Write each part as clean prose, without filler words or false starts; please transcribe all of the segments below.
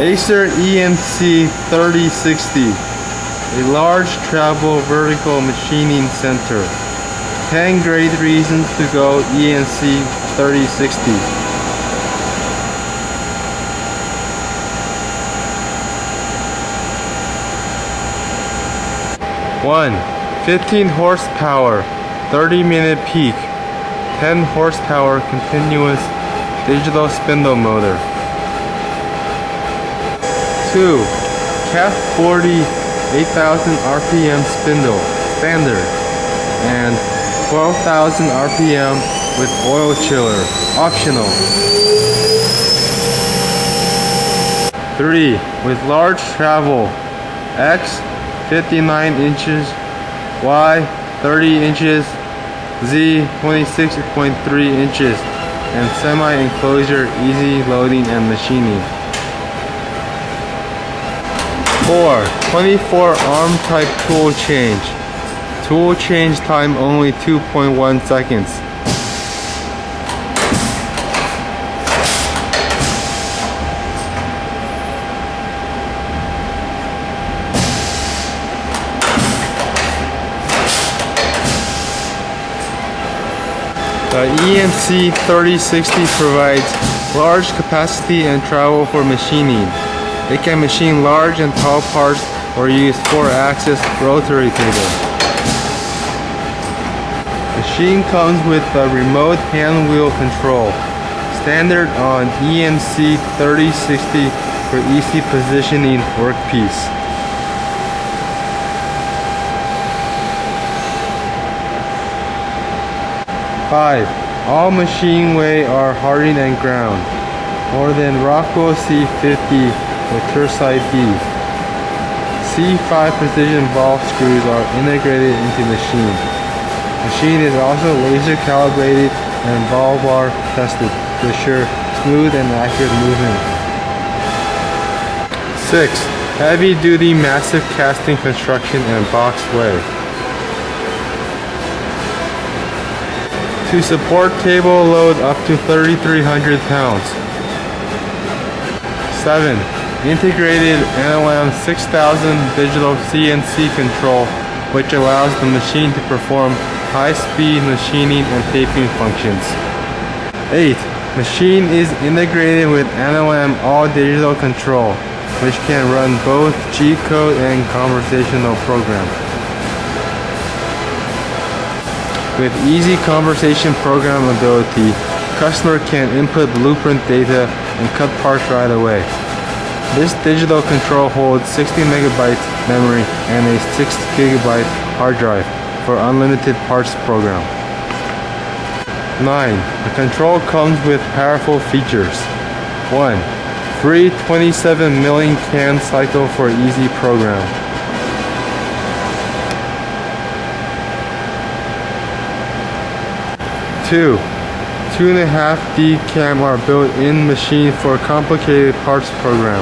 ACER EMC 3060, a large travel vertical machining center. 10 great reasons to go EMC 3060. One, 15 horsepower, 30-minute peak, 10 horsepower continuous digital spindle motor. 2. Cat 40 8,000 RPM spindle, standard, and 12,000 RPM with oil chiller, optional. 3. With large travel, X 59 inches, Y 30 inches, Z 26.3 inches, and semi-enclosure, easy loading and machining. 4. 24 arm type tool change. Tool change time only 2.1 seconds. The EMC 3060 provides large capacity and travel for machining. It can machine large and tall parts or use 4-axis rotary table. Machine comes with a remote hand wheel control, standard on EMC 3060 for easy positioning workpiece. 5. All machine way are Harden and ground, more than Rockwell C50 with Turcite D. C5 precision ball screws are integrated into machine. Machine is also laser calibrated and ball bar tested to ensure smooth and accurate movement. 6. Heavy duty massive casting construction and box way. To support table load up to 3,300 pounds. 7. Integrated Anilam 6000 digital CNC control, which allows the machine to perform high-speed machining and taping functions. 8. Machine is integrated with Anilam all-digital control, which can run both G-code and conversational program. With easy conversation programmability, customer can input blueprint data and cut parts right away. This digital control holds 60 megabytes memory and a 6 gigabyte hard drive for unlimited parts program. 9. The control comes with powerful features. 1. Free 27 milling can cycle for easy program. 2. 2.5D cam are built in machine for complicated parts program.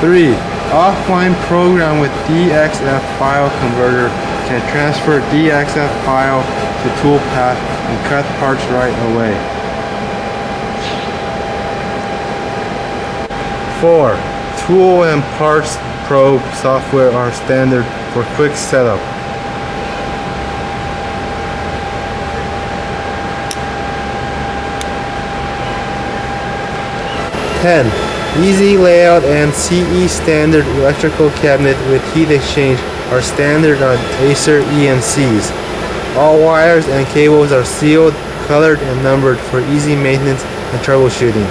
3. Offline program with DXF File Converter can transfer DXF file to toolpath and cut parts right away. 4. Tool and Parts Pro software are standard for quick setup. 10. Easy layout and CE standard electrical cabinet with heat exchange are standard on ACER EMCs. All wires and cables are sealed, colored, and numbered for easy maintenance and troubleshooting.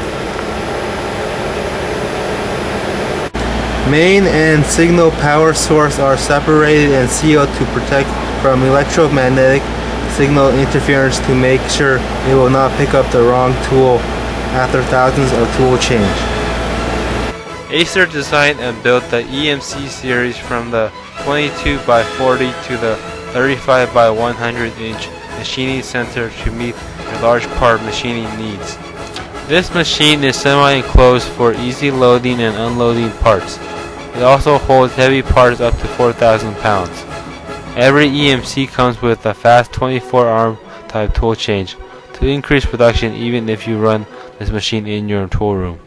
Main and signal power source are separated and sealed to protect from electromagnetic signal interference to make sure it will not pick up the wrong tool after thousands of tool change. ACER designed and built the EMC series from the 22 by 40 to the 35 by 100 inch machining center to meet a large part machining needs. This machine is semi-enclosed for easy loading and unloading parts. It also holds heavy parts up to 4,000 pounds. Every EMC comes with a fast 24 arm type tool change to increase production even if you run this machine in your tool room.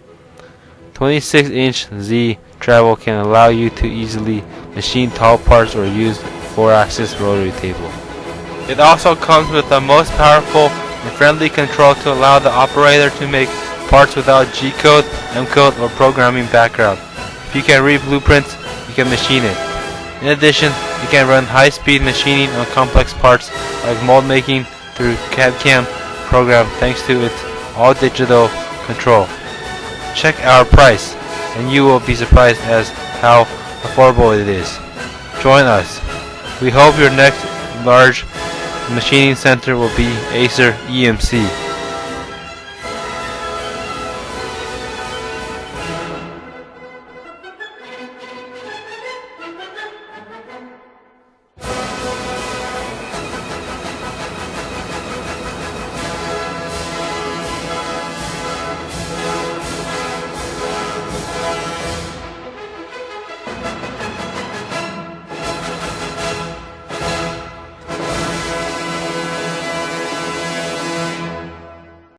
26-inch Z travel can allow you to easily machine tall parts or use 4-axis rotary table. It also comes with the most powerful and friendly control to allow the operator to make parts without G-code, M-code, or programming background. If you can read blueprints, you can machine it. In addition, you can run high-speed machining on complex parts like mold making through CAD/CAM program thanks to its all-digital control. Check our price, and you will be surprised as how affordable it is. Join us. We hope your next large machining center will be ACER EMC.